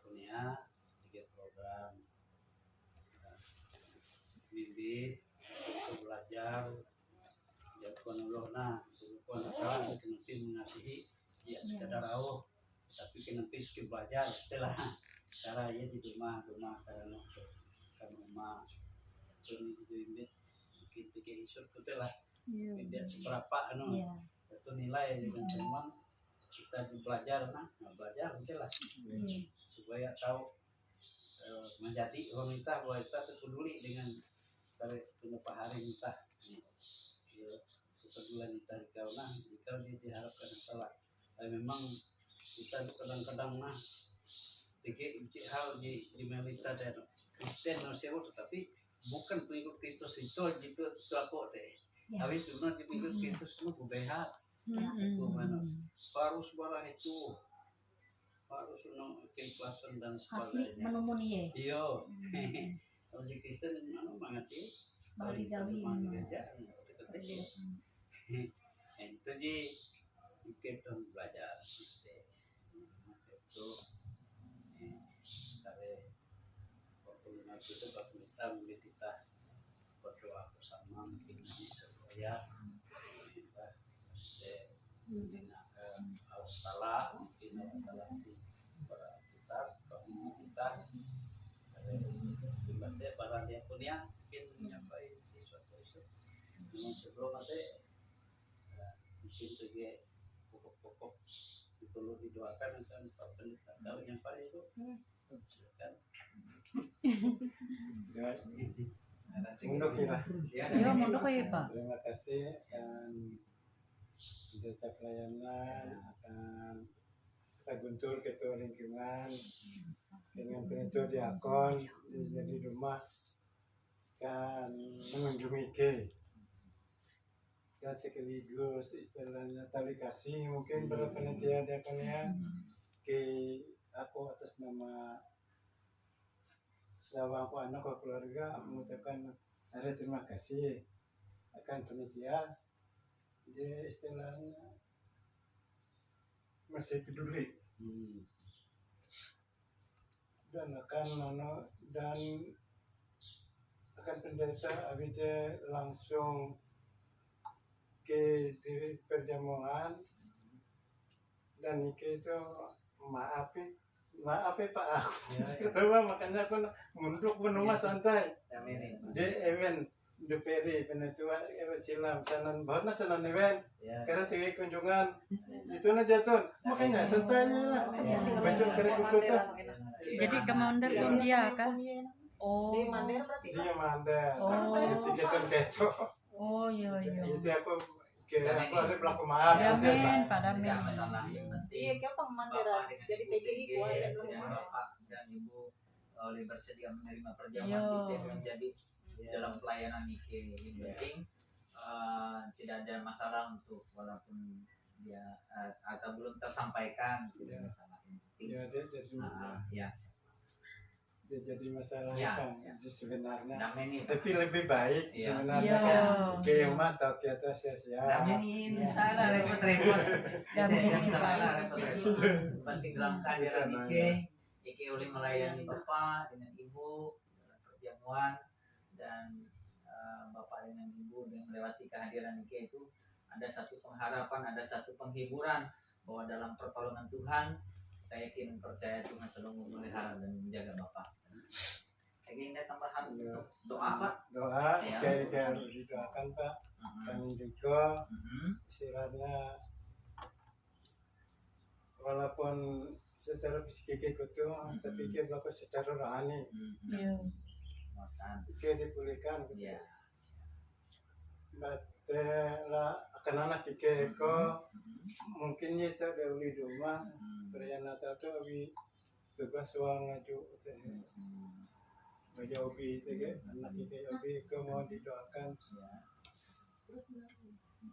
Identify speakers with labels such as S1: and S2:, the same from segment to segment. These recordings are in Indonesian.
S1: punya tiga program bibit belajar ya konolona bukan kawan kenapa mengasihi ya sekadar awal tapi kenapa belajar setelah cara ya di rumah karena rumah ini di bibit kita isut lah tidak seberapa itu nilai dengan teman kita belajar belajar jelas supaya tahu menjadi wanita peduli dengan hari kita kepedulian kita kalau diharapkan salah memang kita kadang-kadang tiga hal di Melita dan Kristen tetapi bukan pengikut Kristus itu gitu aku deh tapi sebenarnya pengikut Kristus itu berbeda itu mana harus barang itu harus keikhlasan dan sebagainya
S2: asli menumuni
S1: iya kalau di Kristen mengerti
S2: bari gawi
S1: itu sih kita belajar itu dari waktu itu waktu kita berdoa bersama mungkin supaya kita mesti menggunakan Allah mungkin dalam kita dari barang yang punya mungkin menyampaikan sesuatu itu sebelum ada mungkin juga pokok-pokok perlu didoakan kan Pak Pendeta kalau yang paling itu silakan
S3: Munduk kita.
S2: Ya, munduk ya Pak.
S3: Terima kasih dan Pendeta Pelayanan akan kita guntur ketua lingkungan dengan Pendeta Diakon di rumah dan mengunjungi ke ya sekaligus istilahnya tali kasih mungkin berpanitia diakonnya ke aku atas nama selama aku anak ke keluarga mengucapkan ada terima kasih akan panitia jadi istilahnya masih peduli dan akan pendeta abis langsung ke di perjamuan dan itu maaf Pak aku kedua makanya aku mundur menunggu santai jadi event DPD penetua cilam sanan bahwa sanan event karena tiga kunjungan itu na jatuh makanya santai lah baju kering kuku
S2: Jadi kemander India kan? Oh.
S3: dia mandar tiga keco
S2: iya.
S3: itu aku ada pelaku maaf
S2: Damen, Pak Damen.
S4: Iya, kita pemandiran. Jadi TGI kuat dan
S5: Bapak dan Ibu bersedia menerima perjamuan itu menjadi dalam pelayanan IKE. Yang penting tidak ada masalah untuk walaupun dia atau belum tersampaikan tidak masalah.
S3: Ya, dia jadi masalah kan sebenarnya tapi lebih baik sebenarnya kan kemat atau kita sia-sia
S5: salah repot-repot penting dalam kehadiran Ike oleh melayani Bapak dengan Ibu dalam perjamuan dan Bapak dengan Ibu dengan melewati kehadiran Ike itu ada satu pengharapan, ada satu penghiburan bahwa dalam pertolongan Tuhan saya yakin percaya Tuhan selalu memelihara dan menjaga Bapak. Lagi ada tambahan untuk doa Pak?
S3: Doa, kayak harus didoakan Pak. Kami juga istilahnya walaupun secara fisik itu tapi kita berlaku secara rohani. Kita dipulihkan. Batela akan anak kita mungkin kita ada di rumah perayaan Natal tu abi tugas soal ngaju baju abi itu anak kita abi mau didoakan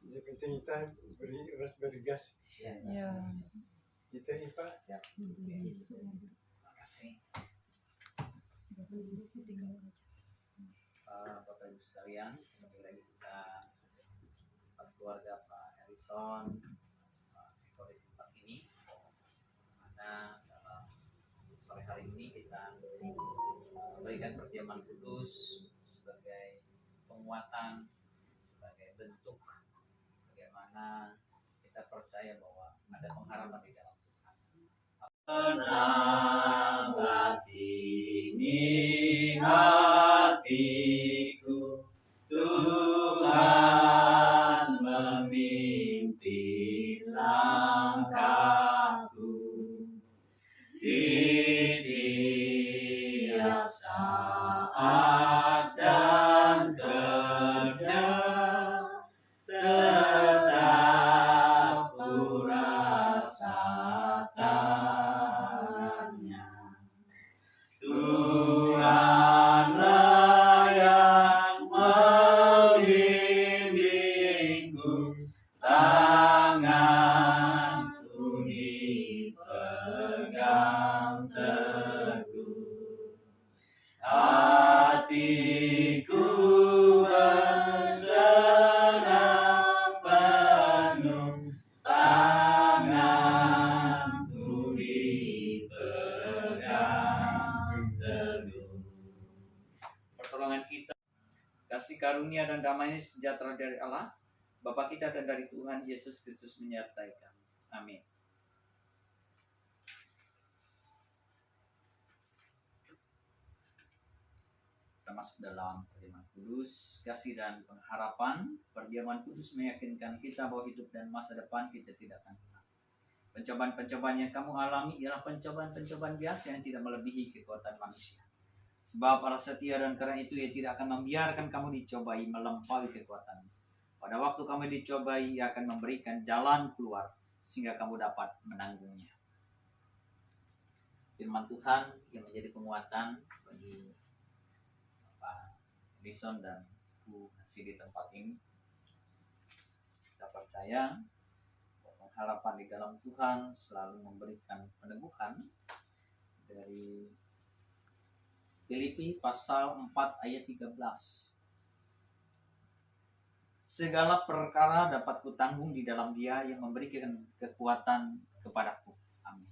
S3: jadi penting kita harus bergas kita Pak
S5: Terima kasih Bapak Ibu sekalian, kembali lagi kita keluarga Pak Harrison di tempat ini, mana dalam sore hari kita berikan perjamuan kudus sebagai penguatan, sebagai bentuk bagaimana kita percaya bahwa ada pengharapan di dalam Tuhan. Tenang ini hatiku, Tuhan memimpin langkahku di tiap saat dan kerja, tetap ku rasakannya. Tuhanlah yang membimbingku, tanganku dipegang teguh, hatiku berserah penuh, tanganku dipegang teguh. Pertolongan kita, kasih karunia dan damai sejahtera dari Allah Bapa kita dan dari Tuhan Yesus Kristus menyertai kami. Amin. Kita masuk dalam perjamuan kudus, kasih dan pengharapan. Perjamuan kudus meyakinkan kita bahwa hidup dan masa depan kita tidak akan hilang. Pencobaan-pencobaan yang kamu alami ialah pencobaan-pencobaan biasa yang tidak melebihi kekuatan manusia. Sebab Allah setia dan karena itu Ia tidak akan membiarkan kamu dicobai melampaui kekuatanmu. Pada waktu kamu dicobai, Ia akan memberikan jalan keluar sehingga kamu dapat menanggungnya. Firman Tuhan yang menjadi penguatan bagi Bapak Edison dan Bu Nancy di tempat ini. Kita percaya bahwa pengharapan di dalam Tuhan selalu memberikan peneguhan. Dari Filipi pasal 4 ayat 13. Segala perkara dapat kutanggung di dalam Dia yang memberikan kekuatan kepadaku. Amin.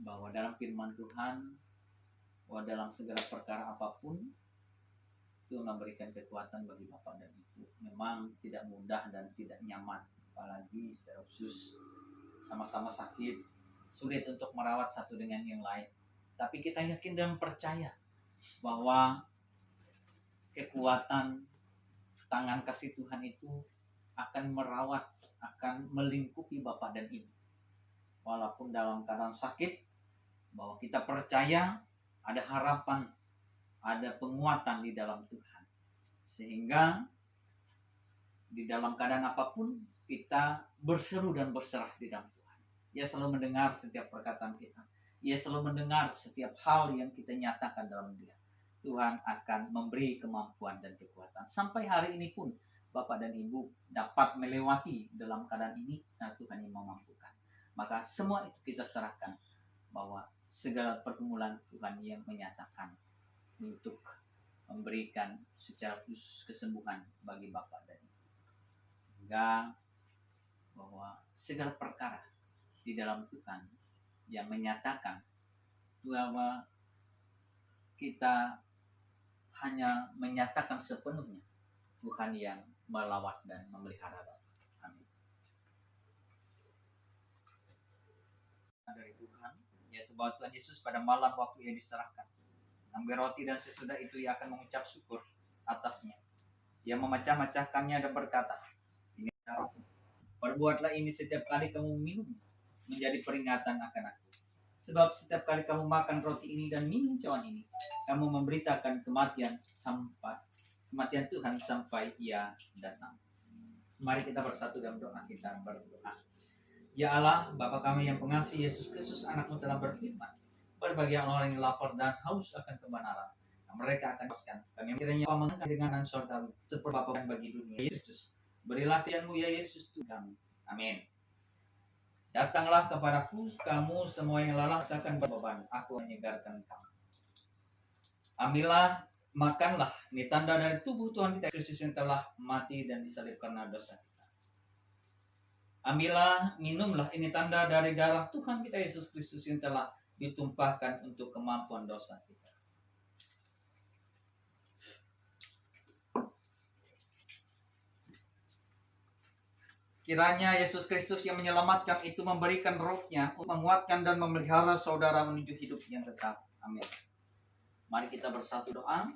S5: Bahwa dalam firman Tuhan, bahwa dalam segala perkara apapun, itu memberikan kekuatan bagi Bapak dan Ibu. Memang tidak mudah dan tidak nyaman, apalagi secara khusus sama-sama sakit, sulit untuk merawat satu dengan yang lain. Tapi kita yakin dan percaya bahwa kekuatan tangan kasih Tuhan itu akan merawat, akan melingkupi Bapak dan Ibu. Walaupun dalam keadaan sakit, bahwa kita percaya ada harapan, ada penguatan di dalam Tuhan. Sehingga di dalam keadaan apapun, kita berseru dan berserah di dalam Tuhan. Ia selalu mendengar setiap perkataan kita. Ia selalu mendengar setiap hal yang kita nyatakan dalam Dia. Tuhan akan memberi kemampuan dan kekuatan. Sampai hari ini pun Bapak dan Ibu dapat melewati dalam keadaan ini, nah Tuhan yang memampukan. Maka semua itu kita serahkan bahwa segala pergumulan Tuhan yang menyatakan untuk memberikan secara khusus kesembuhan bagi Bapak dan Ibu. Sehingga bahwa segala perkara di dalam Tuhan yang menyatakan bahwa kita hanya menyatakan sepenuhnya Tuhan yang melawat dan memelihara. Amin. Dari Tuhan, yaitu bahwa Tuhan Yesus pada malam waktu Ia diserahkan, mengambil roti dan sesudah itu Ia akan mengucap syukur atasnya. Ia memecah-mecahkannya dan berkata, "Ini darahku. Perbuatlah ini setiap kali kamu minum, menjadi peringatan akan aku. Sebab setiap kali kamu makan roti ini dan minum cawan ini, kamu memberitakan kematian Tuhan sampai Ia datang." Mari kita bersatu dalam doa, kita berdoa. Ya Allah, Bapa kami yang pengasih, Yesus Kristus anak-Mu telah berfirman, berbagai orang yang lapar dan haus akan kebenaran, mereka akan lepaskan. Kami kiranya Kau mengangkat dengan sorgawi seperti Bapa bagi dunia. Yesus, berilah Tuhan-Mu ya Yesus Tuhan. Amin. Datanglah kepadaku kamu semua yang lelah akan berbeban, aku menyegarkan kamu. Ambillah, makanlah, ini tanda dari tubuh Tuhan kita Yesus yang telah mati dan disalib karena dosa kita. Ambillah, minumlah, ini tanda dari darah Tuhan kita Yesus Kristus yang telah ditumpahkan untuk kemampuan dosa kita. Kiranya Yesus Kristus yang menyelamatkan itu memberikan rohnya, menguatkan dan memelihara saudara menuju hidup yang kekal. Amin. Mari kita bersatu doa.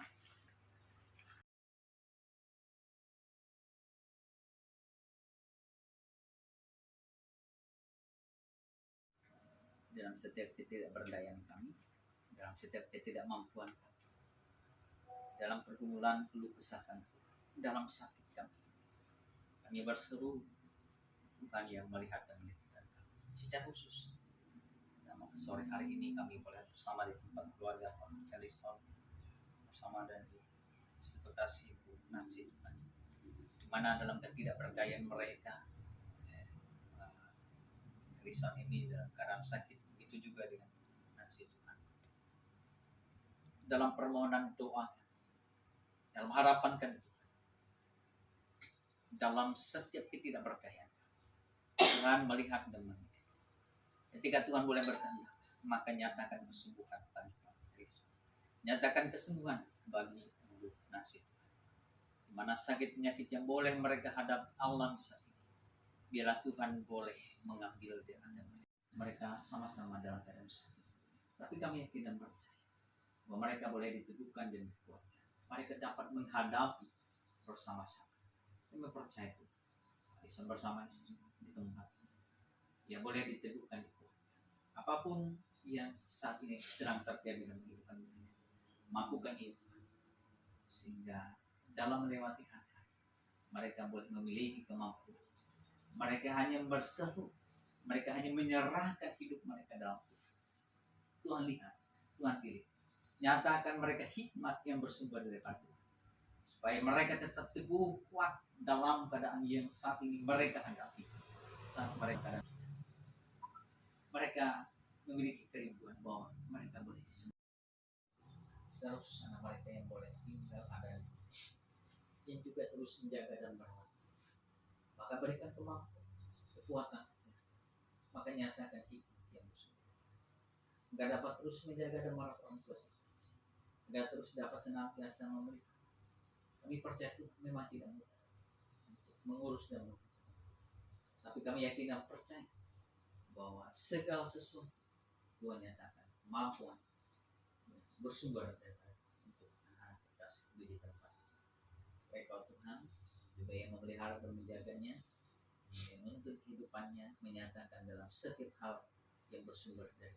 S5: Dalam setiap ketidakberdayaan kami, dalam setiap ketidakmampuan kami, dalam pergumulan keluh kesah kami, dalam sakit kami berseru Tuhan yang melihat dan mendengar kami. Secara khusus, sore hari ini kami boleh bersama di tempat keluarga Pak Kalison bersama dan di institusi Ibu Nancy Tuhan, di mana dalam ketidakberdayaan mereka Kalison ini dalam keadaan sakit, begitu juga dengan Nancy Tuhan. Dalam permohonan doa, dalam harapan kami dalam setiap ketidakberdayaan, Tuhan melihat dan mendengar. Ketika Tuhan boleh berkehendak, maka nyatakan kesembuhan bagi Kristus. Nyatakan kesembuhan bagi Ibu Nasib. Di mana sakit penyakit yang boleh mereka hadap alam sakit, biarlah Tuhan boleh mengambil dari mereka sama-sama dalam keadaan sakit. Tapi kami yakin dan percaya bahwa mereka boleh diteguhkan dan dikuatkan. Mereka dapat menghadapi bersama-sama. Kami percaya itu. Kristus bersama istri di tempat yang boleh diteguhkan, dikuatkan. Apapun yang saat ini sedang terjadi dalam kehidupan dunia, mampukan itu sehingga dalam melewati hari mereka boleh memiliki kemampuan. Mereka hanya berseru, mereka hanya menyerahkan hidup mereka dalam Tuhan. Tuhan lihat, Tuhan pilih. Nyatakan mereka hikmat yang bersumber daripada Tuhan, supaya mereka tetap teguh kuat dalam keadaan yang saat ini mereka hadapi. Saat mereka memiliki kerinduan bahwa mereka boleh disembuhkan. Saudara susana mereka yang boleh tinggal ada yang juga terus menjaga dan merawat. Maka berikan kemampuan, kekuatan, maka nyatakan hikmat yang bersumber. Enggak dapat terus menjaga dan merawat orang tua, enggak terus dapat senantiasa memberikan. Kami percaya Tuhan memang tidak mudah untuk mengurus dan mengurus. Tapi kami yakin dan percaya bahwa segala sesuatu Tuhan nyatakan kemampuan bersumber dari untuk anak kita di tempat. Baik Tuhan juga yang memelihara dan menjaganya, yang menuntut kehidupannya, menyatakan dalam setiap hal yang bersumber dari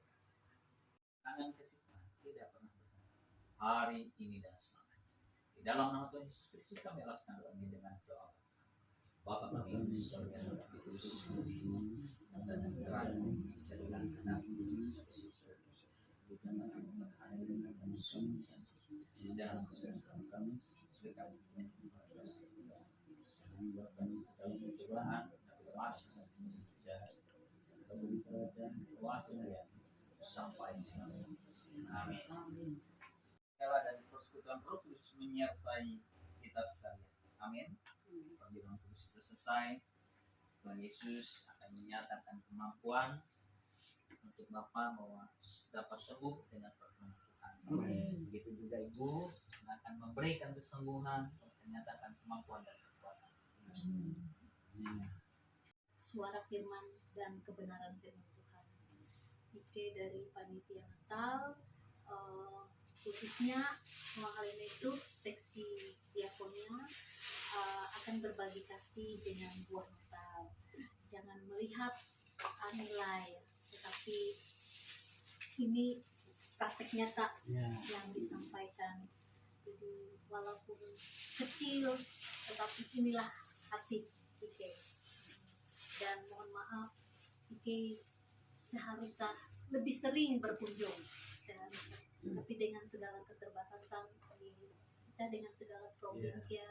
S5: tangan kasih tidak pernah berhenti hari ini dan selamanya. Di dalam nama Tuhan Yesus Kristus kami alaskan doa ini dengan doa. Bapa kami di surga, dikuduskan dan kerajaan jadikan anak bukan di dalam kesehatan kami sebagai dalam pencobaan masuk jahat beri kerajaan kuasa sampai selama. Amin. Segala dan persekutuan Roh Kudus menyertai kita sekalian. Amin. Panggilan kudus itu selesai, Tuhan Yesus akan menyatakan kemampuan untuk Bapak bahwa dapat sembuh dengan pertolongan Tuhan. Begitu juga Ibu akan memberikan kesembuhan, menyatakan kemampuan dan kekuatan.
S4: Suara firman dan kebenaran firman Tuhan. Ike dari panitia Natal, khususnya hal ini itu seksi diakonia akan berbagi kasih dengan buah Natal. Jangan melihat nilai, tetapi ini praktek nyata yang disampaikan. Jadi walaupun kecil, tetapi inilah hati Ike. Dan mohon maaf, Ike seharusnya lebih sering berkunjung, tapi dengan segala keterbatasan kita, dengan segala problem ya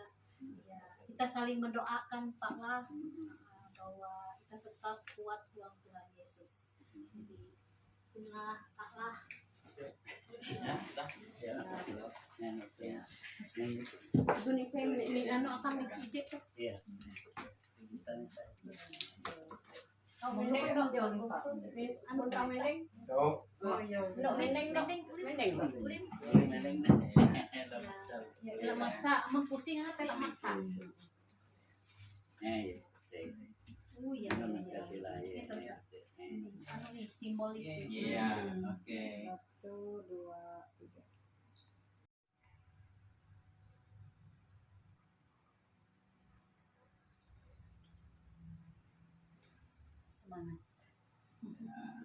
S4: kita saling mendoakan Pak lah, bahwa kita tetap kuat dalam Tuhan Yesus. Jadi inilah Allah.
S6: Dunia ini akan dicicit tuh.
S1: Iya.
S6: Oh, Mending dok jangan pak.
S4: Anu
S6: Anu mending.
S3: So,
S6: Oh iya.
S4: Dok mending mending
S6: Mending.
S4: ulim.
S1: Mending
S4: Ya telak maksa, emang pusing kan telak maksa.
S1: iya.
S4: Oh iya.
S1: Kasih lah ya.
S4: Itu anu nih simbolis.
S5: Iya, oke.
S6: 1, 2, 3.
S4: Semangat.
S5: Nah,